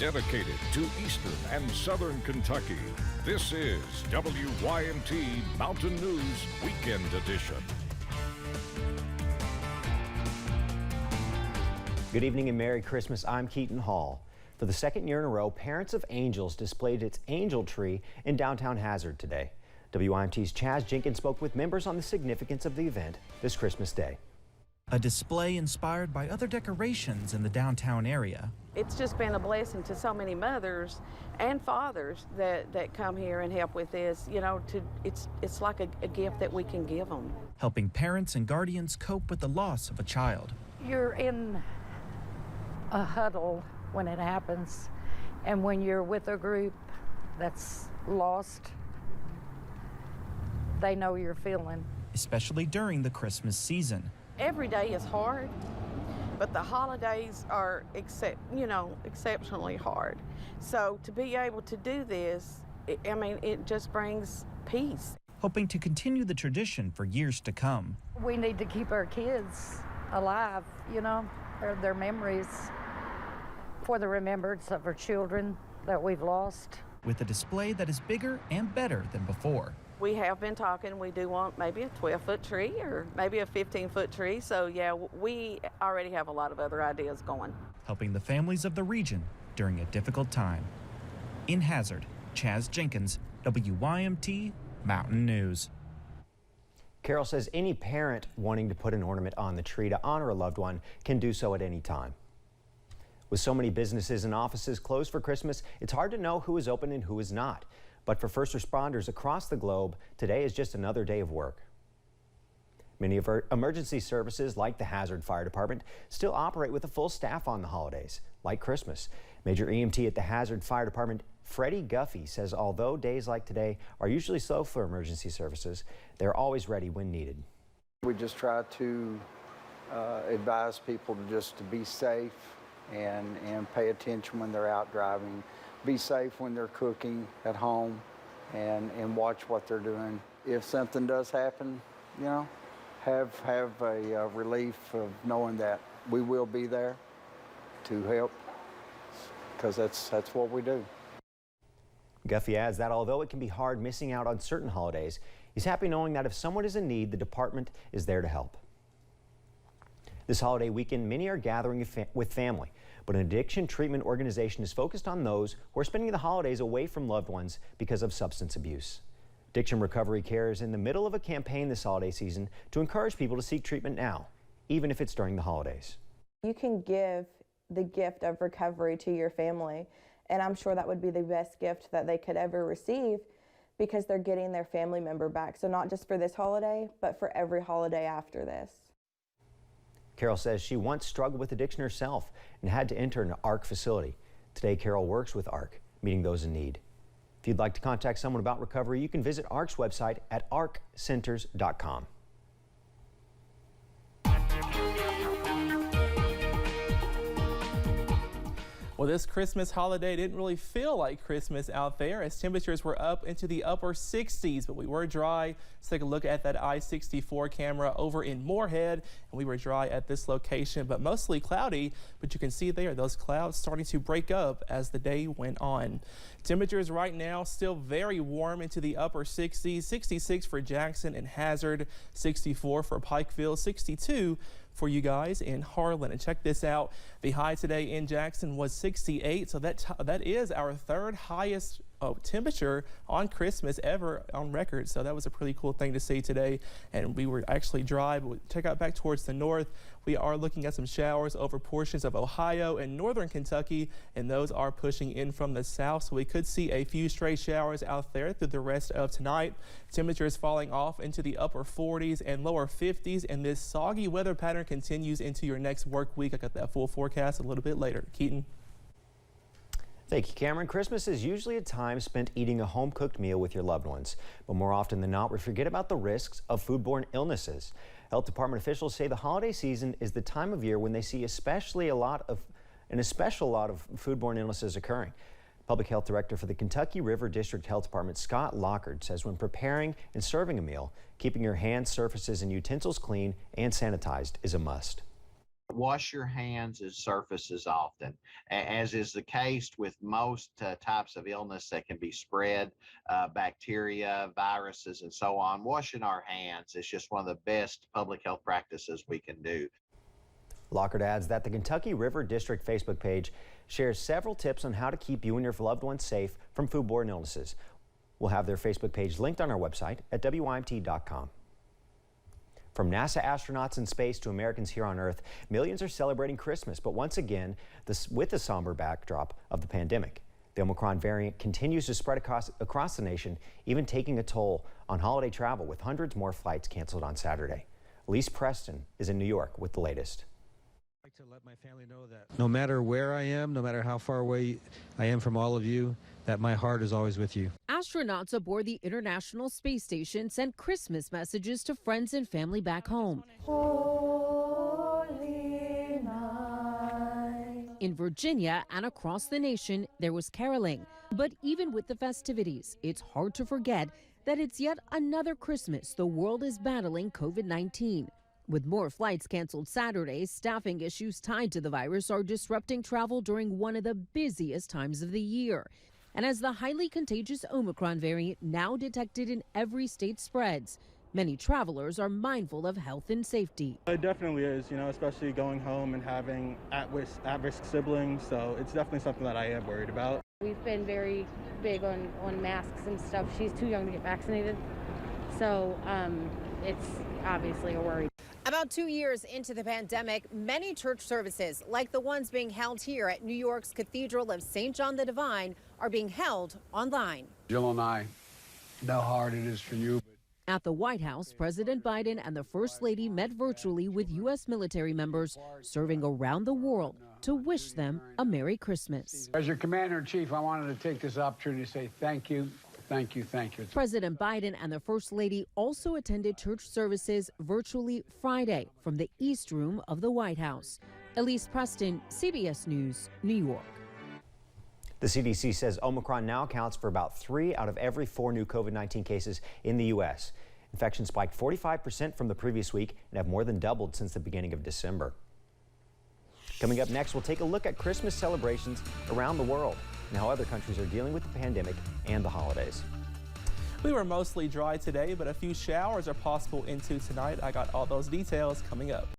dedicated to Eastern and Southern Kentucky. This is WYMT Mountain News Weekend Edition. Good evening and Merry Christmas. I'm Keaton Hall. For the second year in a row, Parents of Angels displayed its angel tree in downtown Hazard today. WYMT's Chaz Jenkins spoke with members on the significance of the event this Christmas Day. A display inspired by other decorations in the downtown area. It's just been a blessing to so many mothers and fathers that come here and help with this. You know, it's like a gift that we can give them. Helping parents and guardians cope with the loss of a child. You're in a huddle when it happens, and when you're with a group that's lost, they know you're feeling. Especially during the Christmas season. Every day is hard, but the holidays are exceptionally hard. So to be able to do this, it just brings peace. Hoping to continue the tradition for years to come. We need to keep our kids alive, their memories, for the remembrance of our children that we've lost. With a display that is bigger and better than before. We have been talking, we do want maybe a 12-foot tree or maybe a 15-foot tree. So yeah, we already have a lot of other ideas going. Helping the families of the region during a difficult time. In Hazard, Chaz Jenkins, WYMT Mountain News. Carol says any parent wanting to put an ornament on the tree to honor a loved one can do so at any time. With so many businesses and offices closed for Christmas, it's hard to know who is open and who is not. But for first responders across the globe, today is just another day of work. Many of our emergency services, like the Hazard Fire Department, still operate with a full staff on the holidays, like Christmas. Major EMT at the Hazard Fire Department, Freddie Guffey, says although days like today are usually slow for emergency services, they're always ready when needed. We just try to advise people to be safe and pay attention when they're out driving. Be safe when they're cooking at home and watch what they're doing. If something does happen, have a relief of knowing that we will be there to help, because that's what we do. Guffey adds that although it can be hard missing out on certain holidays, he's happy knowing that if someone is in need, the department is there to help. This holiday weekend, many are gathering with family. But an addiction treatment organization is focused on those who are spending the holidays away from loved ones because of substance abuse. Addiction Recovery Care is in the middle of a campaign this holiday season to encourage people to seek treatment now, even if it's during the holidays. You can give the gift of recovery to your family, and I'm sure that would be the best gift that they could ever receive, because they're getting their family member back. So not just for this holiday, but for every holiday after this. Carol says she once struggled with addiction herself and had to enter an ARC facility. Today, Carol works with ARC, meeting those in need. If you'd like to contact someone about recovery, you can visit ARC's website at arccenters.com. Well, this Christmas holiday didn't really feel like Christmas out there as temperatures were up into the upper 60s, but we were dry. Let's take a look at that I-64 camera over in Moorhead, and we were dry at this location, but mostly cloudy. But you can see there, those clouds starting to break up as the day went on. Temperatures right now still very warm into the upper 60s, 66 for Jackson and Hazard, 64 for Pikeville, 62 for you guys in Harlan. And check this out, the high today in Jackson was 68, so that is our third highest temperature on Christmas ever on record. So that was a pretty cool thing to see today, and we were actually dry. But check out back towards the north, we are looking at some showers over portions of Ohio and northern Kentucky, and those are pushing in from the south, so we could see a few stray showers out there through the rest of tonight. Temperatures falling off into the upper 40s and lower 50s, and this soggy weather pattern continues into your next work week. I got that full forecast a little bit later. Keaton. Thank you, Cameron. Christmas is usually a time spent eating a home-cooked meal with your loved ones, but more often than not, we forget about the risks of foodborne illnesses. Health department officials say the holiday season is the time of year when they see especially a lot of foodborne illnesses occurring. Public Health Director for the Kentucky River District Health Department, Scott Lockard, says when preparing and serving a meal, keeping your hands, surfaces, and utensils clean and sanitized is a must. Wash your hands and surfaces often, as is the case with most types of illness that can be spread, bacteria, viruses, and so on. Washing our hands is just one of the best public health practices we can do. Lockhart adds that the Kentucky River District Facebook page shares several tips on how to keep you and your loved ones safe from foodborne illnesses. We'll have their Facebook page linked on our website at WYMT.com. From NASA astronauts in space to Americans here on Earth, millions are celebrating Christmas, but once again, with the somber backdrop of the pandemic. The Omicron variant continues to spread across the nation, even taking a toll on holiday travel, with hundreds more flights canceled on Saturday. Elise Preston is in New York with the latest. To let my family know that no matter where I am, no matter how far away I am from all of you, that my heart is always with you. Astronauts aboard the International Space Station sent Christmas messages to friends and family back home. Holy night. In Virginia and across the nation, there was caroling. But even with the festivities, it's hard to forget that it's yet another Christmas the world is battling COVID-19. With more flights canceled Saturday, staffing issues tied to the virus are disrupting travel during one of the busiest times of the year. And as the highly contagious Omicron variant now detected in every state spreads, many travelers are mindful of health and safety. It definitely is, especially going home and having at-risk siblings. So it's definitely something that I am worried about. We've been very big on masks and stuff. She's too young to get vaccinated. So it's obviously a worry. About 2 years into the pandemic, many church services, like the ones being held here at New York's Cathedral of St. John the Divine, are being held online. Jill and I know how hard it is for you. At the White House, President Biden and the First Lady met virtually with U.S. military members serving around the world to wish them a Merry Christmas. As your Commander-in-Chief, I wanted to take this opportunity to say thank you. Thank you, thank you. President Biden and the First Lady also attended church services virtually Friday from the East Room of the White House. Elise Preston, CBS News, New York. The CDC says Omicron now accounts for about 3 out of every 4 new COVID-19 cases in the U.S. Infections spiked 45% from the previous week and have more than doubled since the beginning of December. Coming up next, we'll take a look at Christmas celebrations around the world and how other countries are dealing with the pandemic and the holidays. We were mostly dry today, but a few showers are possible into tonight. I got all those details coming up.